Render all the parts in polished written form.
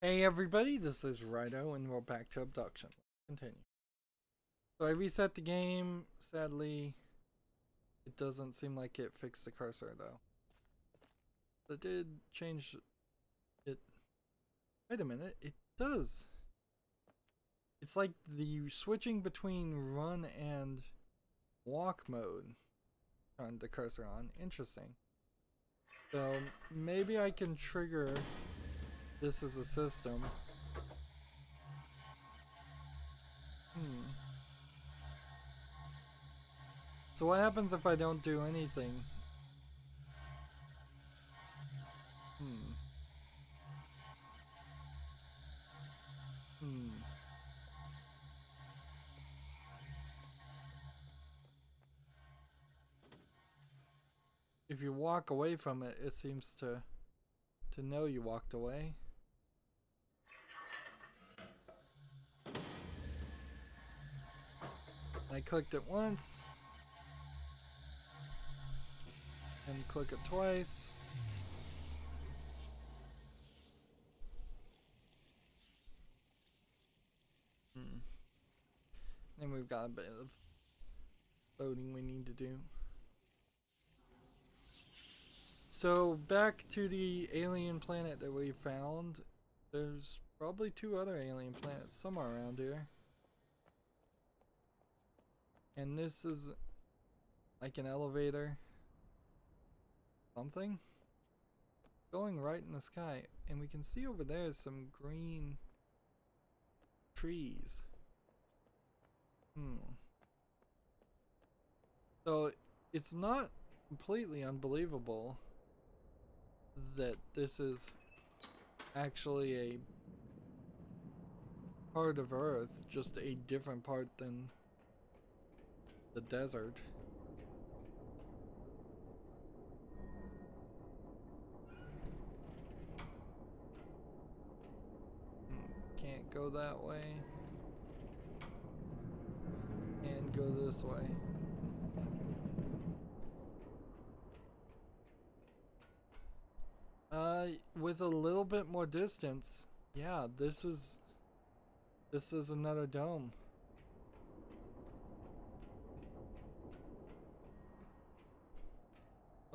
Hey everybody, this is Rydo and we're back to Obduction. Continue. So I reset the game. Sadly, it doesn't seem like it fixed the cursor though. It did change it. Wait a minute, it does. It's like the switching between run and walk mode turned the cursor on. Interesting. So maybe I can trigger this as a system. So what happens if I don't do anything? If you walk away from it, it seems to know you walked away. I clicked it once and click it twice. Then we've got a bit of loading we need to do. So back to the alien planet that we found. There's probably 2 other alien planets somewhere around here. And this is like an elevator. Something? Going right in the sky. And we can see over there some green trees. So it's not completely unbelievable that this is actually a part of Earth, just a different part than the desert. Can't go that way. And go this way. With a little bit more distance, yeah, this is another dome.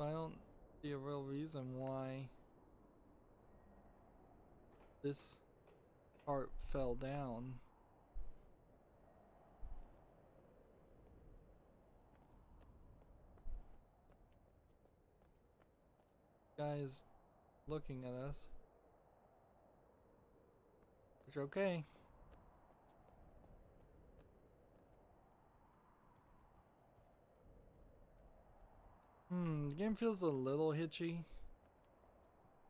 I don't see a real reason why this part fell down. Guys looking at us. It's okay. The game feels a little hitchy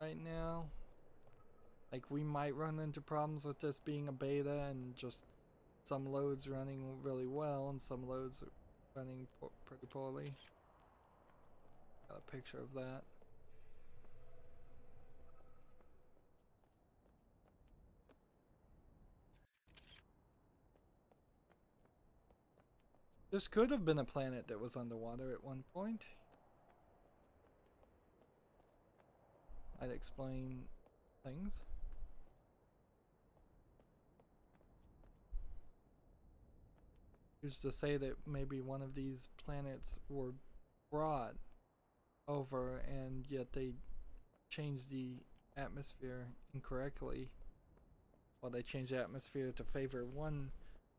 right now. Like we might run into problems with this being a beta and just some loads running really well and some loads running pretty poorly. Got a picture of that. This could have been a planet that was underwater at one point. I'd explain things. Who's to say that maybe one of these planets were brought over and yet they changed the atmosphere incorrectly? Well, they changed the atmosphere to favor one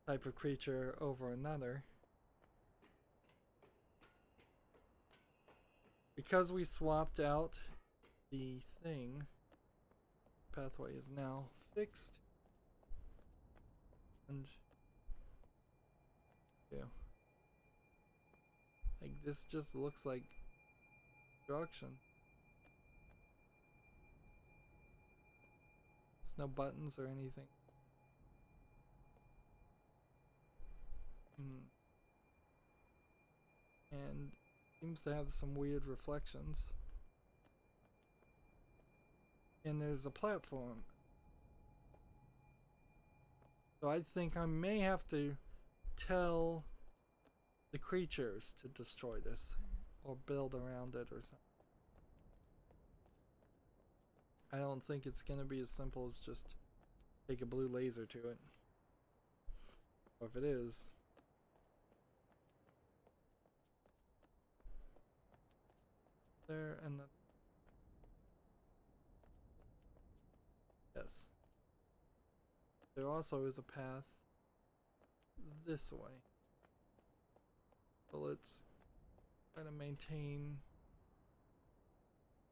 type of creature over another. Because we swapped out the thing, pathway is now fixed. And yeah, like this just looks like destruction. There's no buttons or anything. And seems to have some weird reflections. And there's a platform. So I think I may have to tell the creatures to destroy this or build around it or something. I don't think it's gonna be as simple as just take a blue laser to it. Or if it is. There and the. Yes. There also is a path this way. So let's try to maintain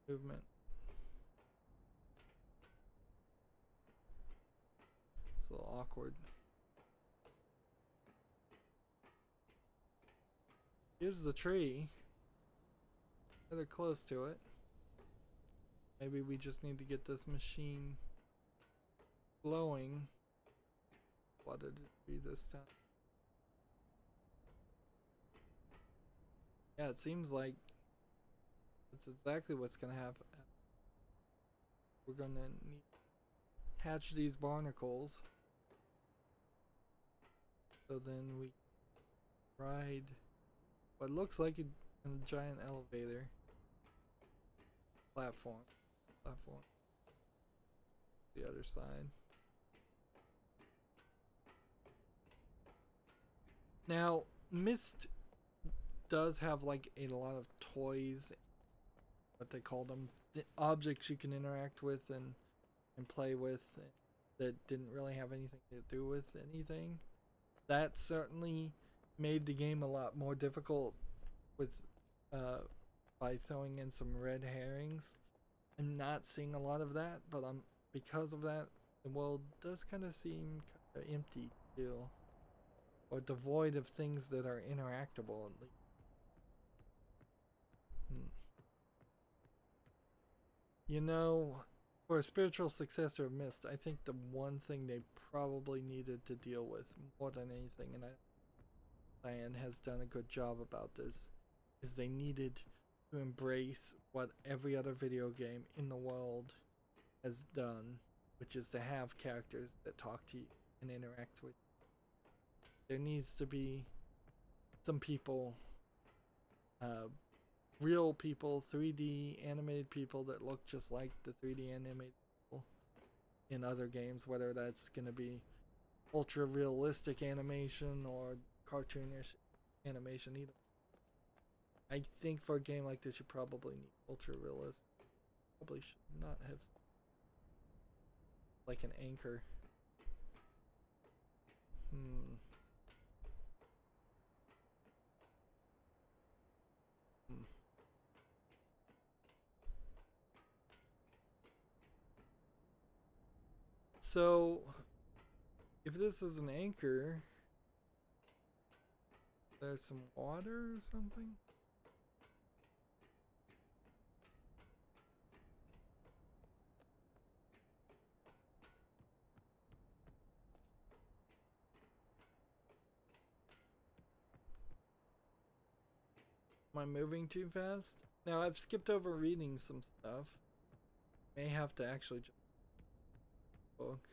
movement. It's a little awkward. Here's the tree. Rather close to it. Maybe we just need to get this machine glowing. What did it be this time? Yeah, it seems like that's exactly what's gonna happen. We're gonna need to hatch these barnacles. So then we ride what looks like a giant elevator. Platform. The other side. Now, Myst does have like a lot of toys, what they call them, the objects you can interact with and play with that didn't really have anything to do with anything. That certainly made the game a lot more difficult with by throwing in some red herrings. I'm not seeing a lot of that, but because of that, the world does kind of seem kind of empty still, or devoid of things that are interactable at least. You know, for a spiritual successor of Myst, I think the one thing they probably needed to deal with more than anything, and Cyan has done a good job about this, is they needed to embrace what every other video game in the world has done, which is to have characters that talk to you and interact with you. There needs to be some people, real people, 3D animated people that look just like the 3D animated people in other games, whether that's going to be ultra realistic animation or cartoonish animation either. I think for a game like this you probably need ultra realistic. Probably should not have like an anchor. So, if this is an anchor, there's some water or something? Am I moving too fast? Now, I've skipped over reading some stuff. May have to actually just book.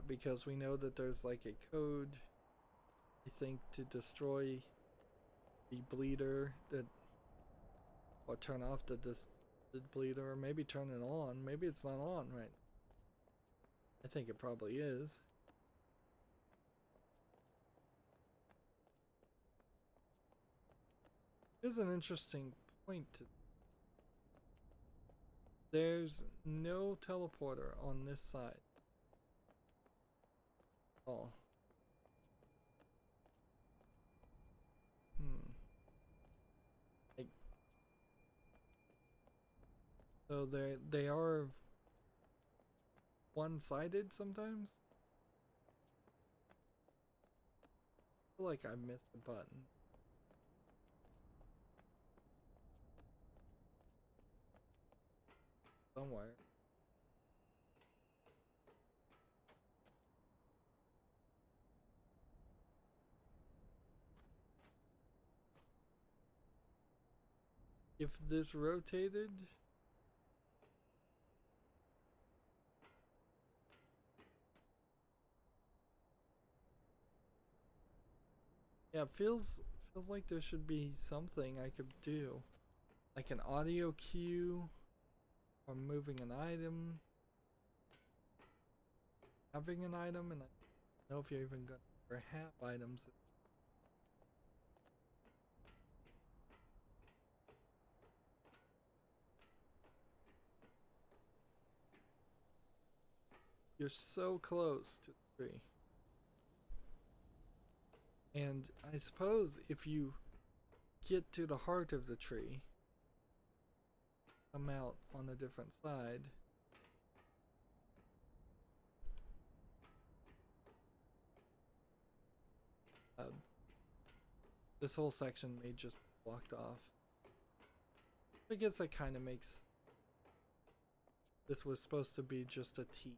Because we know that there's like a code, I think, to destroy the bleeder that, or turn off the bleeder, or maybe turn it on. Maybe it's not on right. I think it probably is. Here's an interesting point. There's no teleporter on this side. Oh. So they are one-sided sometimes. I feel like I missed a button. Somewhere. If this rotated, yeah, it feels like there should be something I could do, like an audio cue, or moving an item. having an item, and I don't know if you're even going to ever have items. You're so close to the tree. And I suppose if you get to the heart of the tree, come out on a different side, this whole section may just be blocked off. I guess that kind of makes this was supposed to be just a T.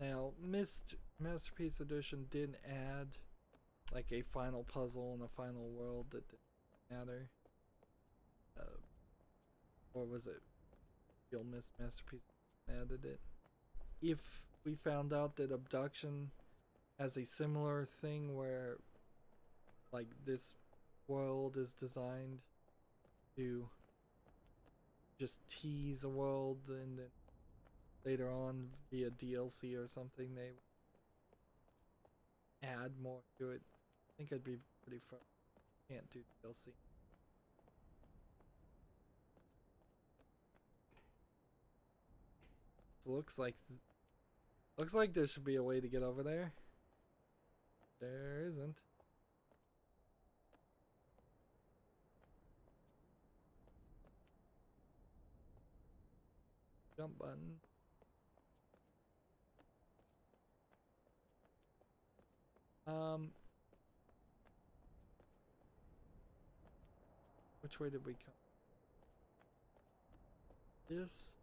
Now, Myst Masterpiece Edition did add like a final puzzle and a final world that didn't matter. Or was it Real Myst Masterpiece added it? If we found out that Obduction has a similar thing where like this world is designed to just tease a world and then later on via DLC or something they add more to it, I think it'd be pretty fun. Can't do DLC. Looks like there should be a way to get over there. There isn't. Jump button. Which way did we come? This.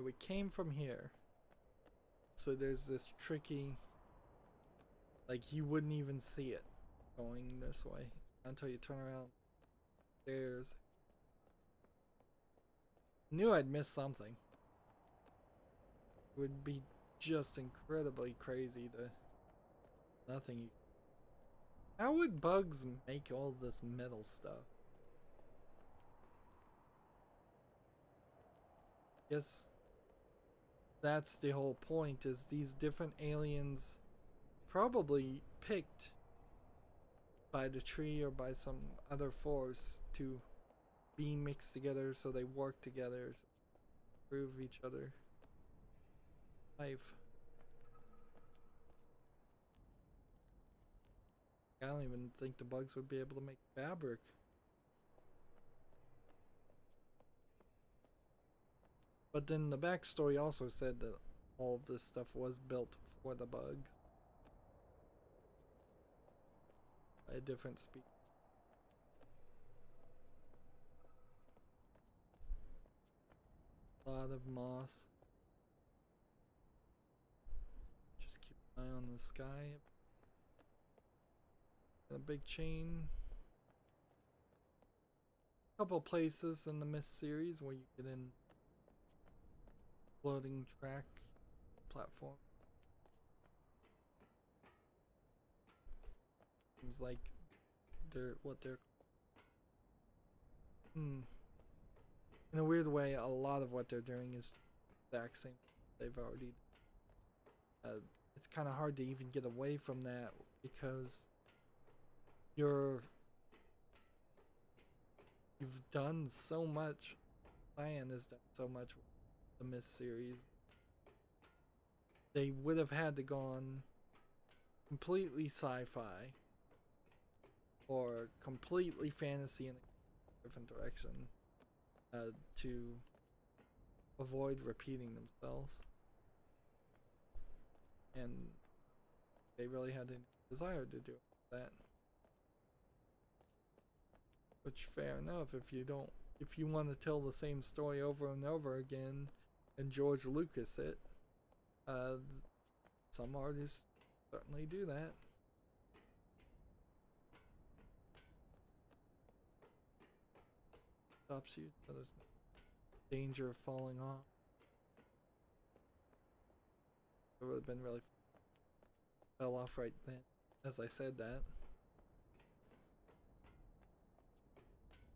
We came from here. So there's this tricky, like you wouldn't even see it going this way until you turn around. There's. Knew I'd missed something. It would be just incredibly crazy to nothing. How would bugs make all this metal stuff? Guess that's the whole point, is these different aliens probably picked by the tree or by some other force to be mixed together so they work together, so prove each other life. I don't even think the bugs would be able to make fabric. But then the backstory also said that all of this stuff was built for the bugs by a different species. A lot of moss. Just keep an eye on the sky. And a big chain. A couple places in the Myst series where you get in floating track platform. Seems like what they're in a weird way, a lot of what they're doing is the exact same they've already it's kind of hard to even get away from that because you've done so much. Cyan has done so much with the Myst series. They would have had to gone completely sci-fi or completely fantasy in a different direction to avoid repeating themselves, and they really had a desire to do that. Which, fair enough, if you want to tell the same story over and over again and George Lucas it, some artists certainly do that. Stops you, so there's no danger of falling off. It would have been really fell off right then, as I said that.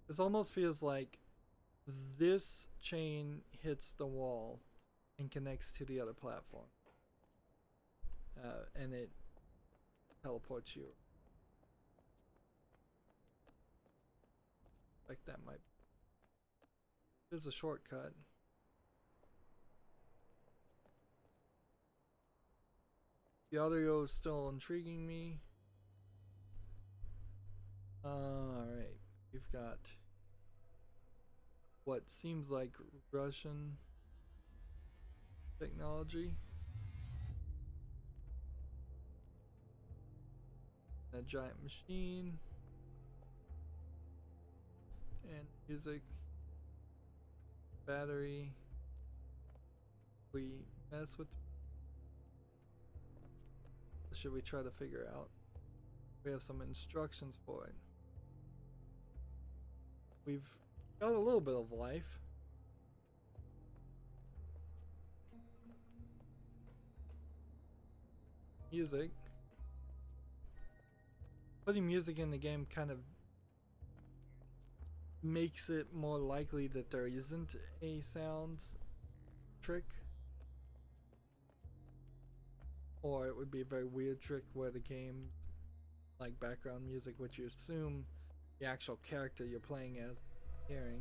This almost feels like this chain hits the wall and connects to the other platform. And it teleports you. Like that might. There's a shortcut. The audio is still intriguing me. Alright. We've got what seems like Russian technology. A giant machine. And music. Battery. We mess with. Should we try to figure out? We have some instructions for it. We've got a little bit of life. Music. Putting music in the game kind of makes it more likely that there isn't a sounds trick. Or it would be a very weird trick where the game's like background music, which you assume the actual character you're playing as hearing.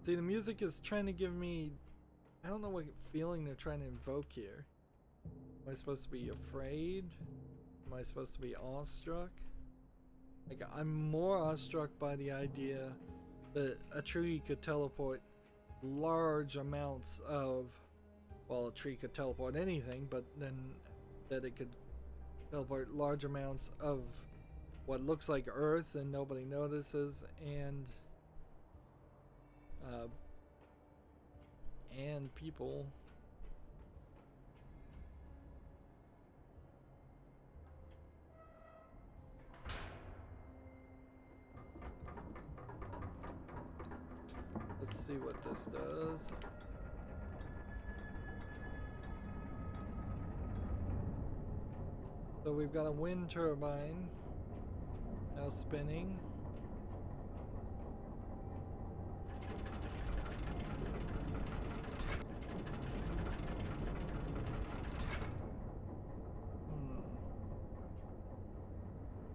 See, the music is trying to give me, I don't know what feeling they're trying to invoke here. Am I supposed to be afraid? Am I supposed to be awestruck? Like, I'm more awestruck by the idea that a tree could teleport large amounts of, well, a tree could teleport anything, but then that it could teleport large amounts of what looks like Earth and nobody notices, and people. Let's see what this does. So we've got a wind turbine now spinning.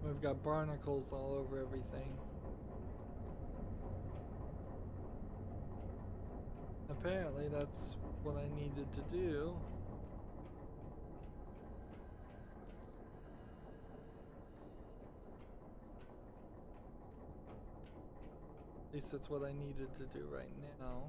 We've got barnacles all over everything. Apparently that's what I needed to do. At least that's what I needed to do right now.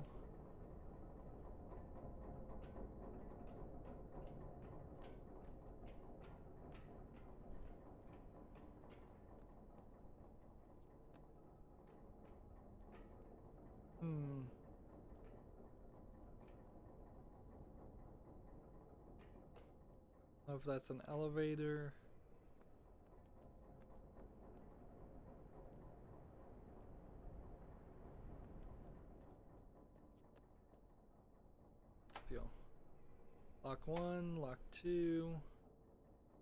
I don't know if that's an elevator. Deal. Lock 1, lock 2.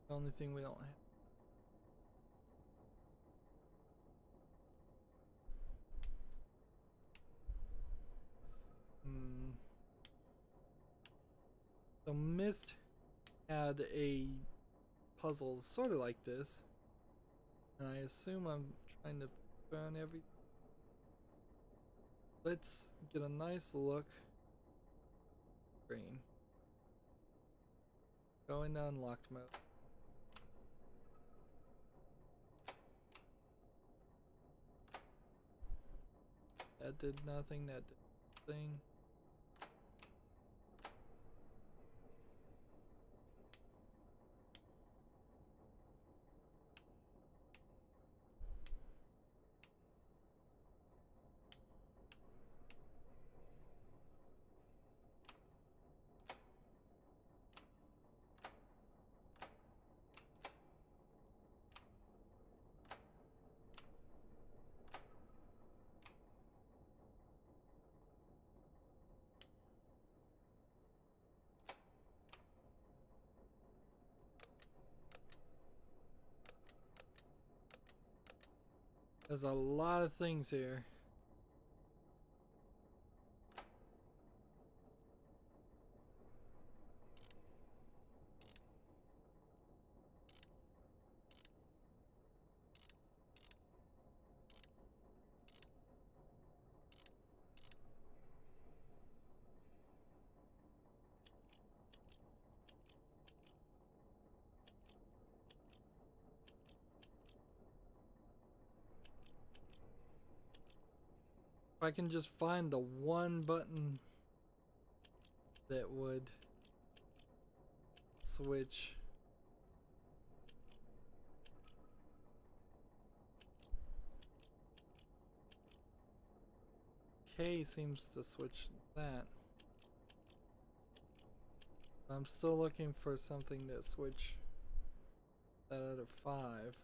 The only thing we don't have. So Myst had a puzzle sort of like this, and I assume I'm trying to burn everything. Let's get a nice look. Green. Go into unlocked mode. That did nothing, that did nothing. There's a lot of things here. If I can just find the one button that would switch. K seems to switch that. I'm still looking for something that switch that out of 5.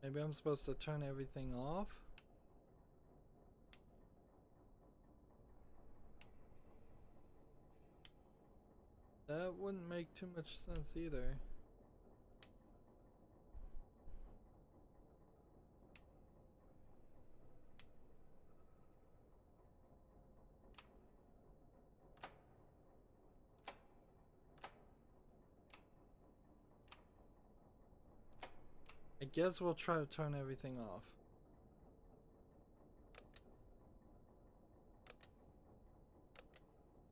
Maybe I'm supposed to turn everything off? That wouldn't make too much sense either. I guess we'll try to turn everything off.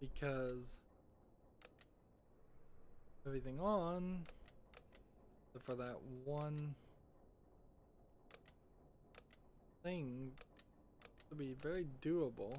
Because everything on, except for that one thing, to be very doable.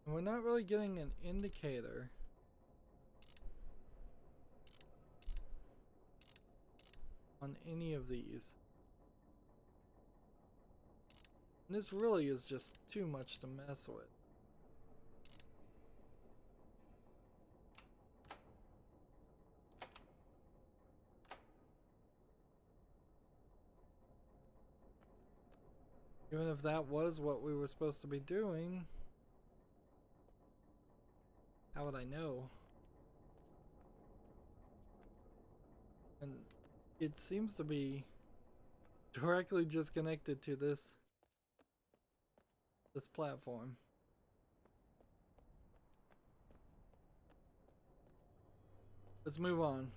And we're not really getting an indicator. On any of these. And this really is just too much to mess with. Even if that was what we were supposed to be doing, how would I know? And it seems to be directly just connected to this platform. Let's move on.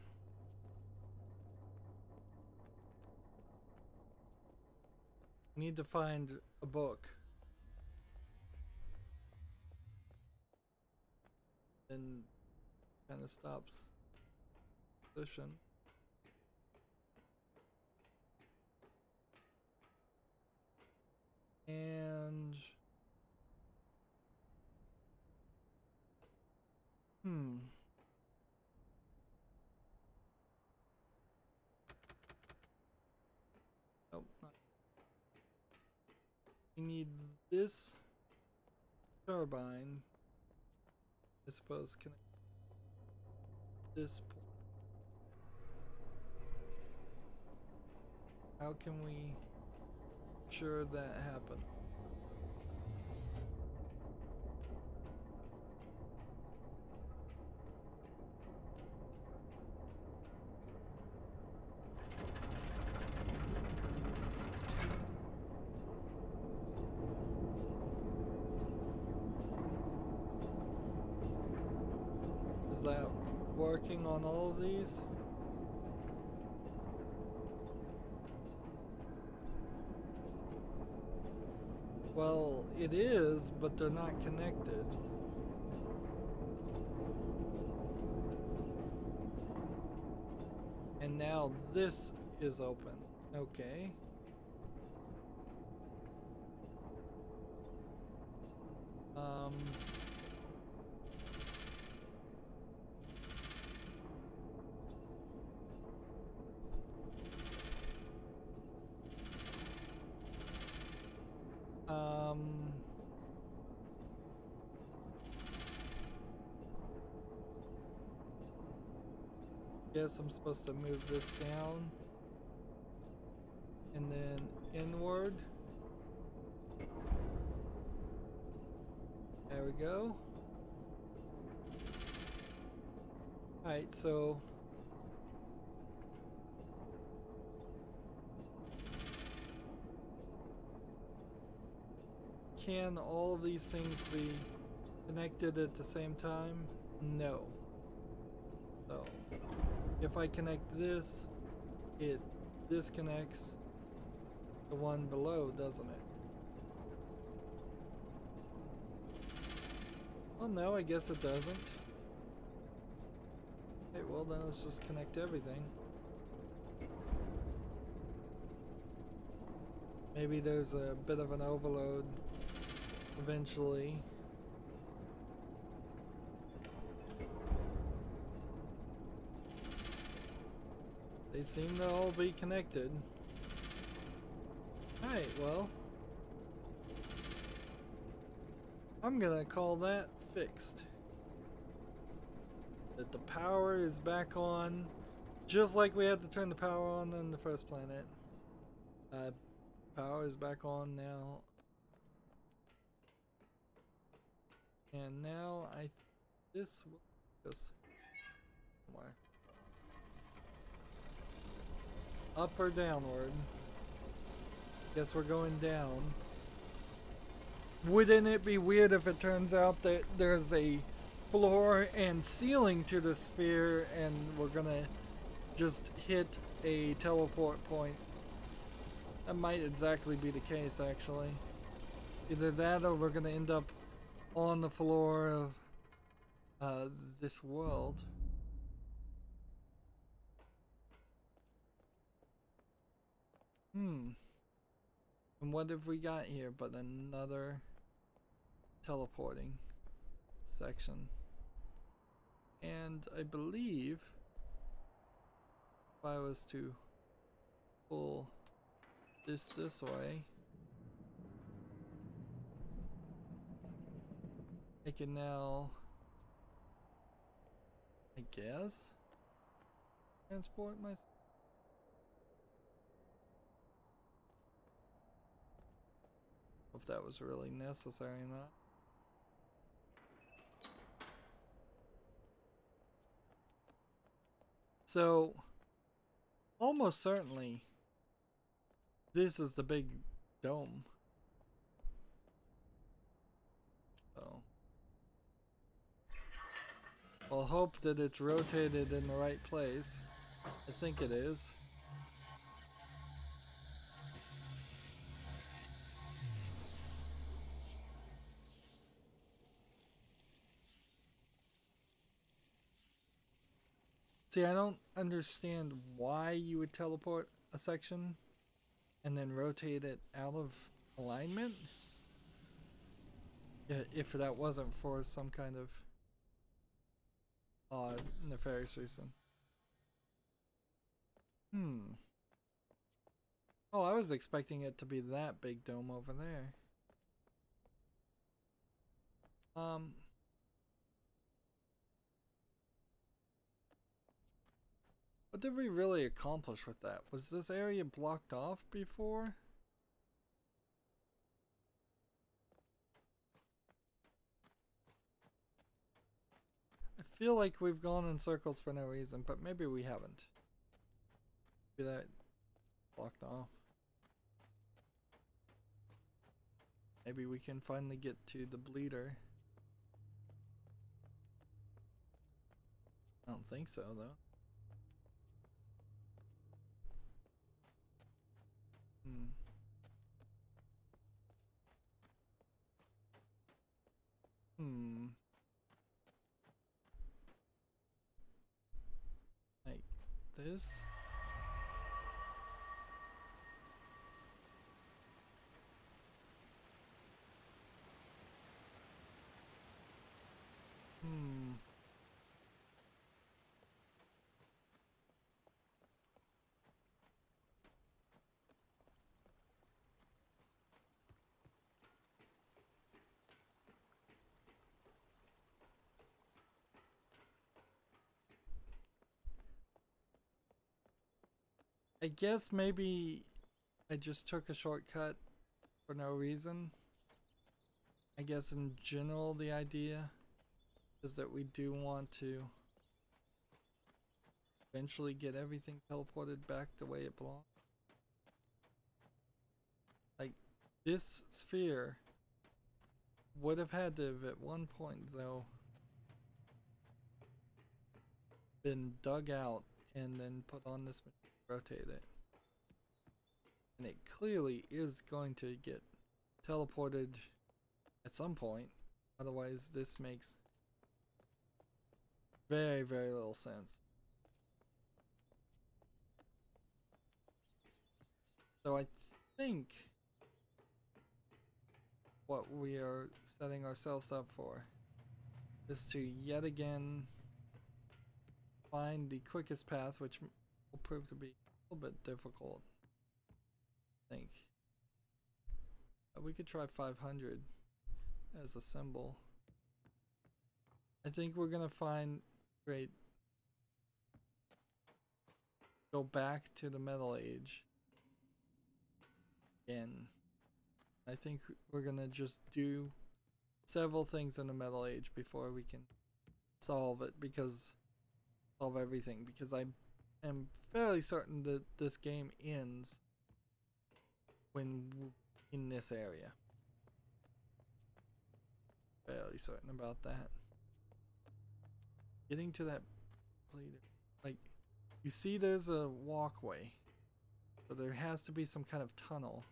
I need to find a book. And kind of stops position. And oh, not. We need this turbine. I suppose connect this point. How can we ensure that happens? Is that working on all of these? Well, it is, but they're not connected. now this is open. Okay. Guess I'm supposed to move this down and then inward. There we go. Alright, so can all of these things be connected at the same time? No. So if I connect this, it disconnects the one below, doesn't it? Well, no, I guess it doesn't. Okay, well then let's just connect everything. Maybe there's a bit of an overload eventually. They seem to all be connected. Alright, well, I'm gonna call that fixed. That the power is back on, just like we had to turn the power on the first planet. Power is back on now. And now this will just somewhere. Up or downward? Guess we're going down. Wouldn't it be weird if it turns out that there's a floor and ceiling to the sphere and we're gonna just hit a teleport point? That might exactly be the case, actually. Either that or we're gonna end up on the floor of this world. And what have we got here but another teleporting section? And I believe if I was to pull this way, I can now, I guess, transport myself. If that was really necessary or not. So, almost certainly, this is the big dome. So, I'll hope that it's rotated in the right place. I think it is. See, I don't understand why you would teleport a section and then rotate it out of alignment. If that wasn't for some kind of odd, nefarious reason. Oh, I was expecting it to be that big dome over there. What did we really accomplish with that? Was this area blocked off before? I feel like we've gone in circles for no reason, but maybe we haven't. Maybe that blocked off. Maybe we can finally get to the bleeder. I don't think so, though. Like this. I guess maybe I just took a shortcut for no reason. I guess in general the idea is that we do want to eventually get everything teleported back the way it belongs. Like, this sphere would have had to have at one point though been dug out and then put on this machine, rotate it. And it clearly is going to get teleported at some point. Otherwise this makes very, very little sense. So I think what we are setting ourselves up for is to yet again find the quickest path, which will prove to be a little bit difficult. I think we could try 500 as a symbol. I think we're gonna find great. Go back to the Metal Age. And I think we're gonna just do several things in the Metal Age before we can solve everything, because I am fairly certain that this game ends when in this area. Fairly certain about that. Getting to that later, like, you see there's a walkway, so there has to be some kind of tunnel.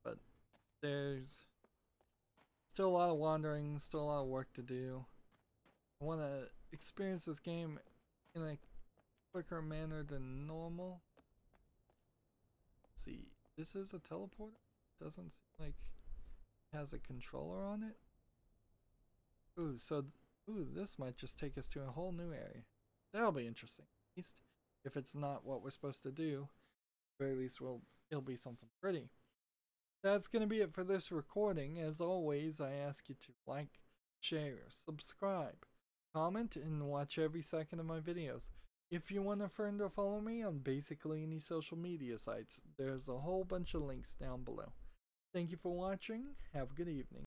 But there's still a lot of wandering, still a lot of work to do. I want to experience this game in a quicker manner than normal. Let's see, this is a teleporter? Doesn't seem like it has a controller on it. Ooh, so this might just take us to a whole new area. That'll be interesting. At least if it's not what we're supposed to do, at the very least it'll be something pretty. That's going to be it for this recording. As always, I ask you to like, share, subscribe, comment, and watch every second of my videos. If you want a friend or follow me on basically any social media sites, there's a whole bunch of links down below. Thank you for watching. Have a good evening.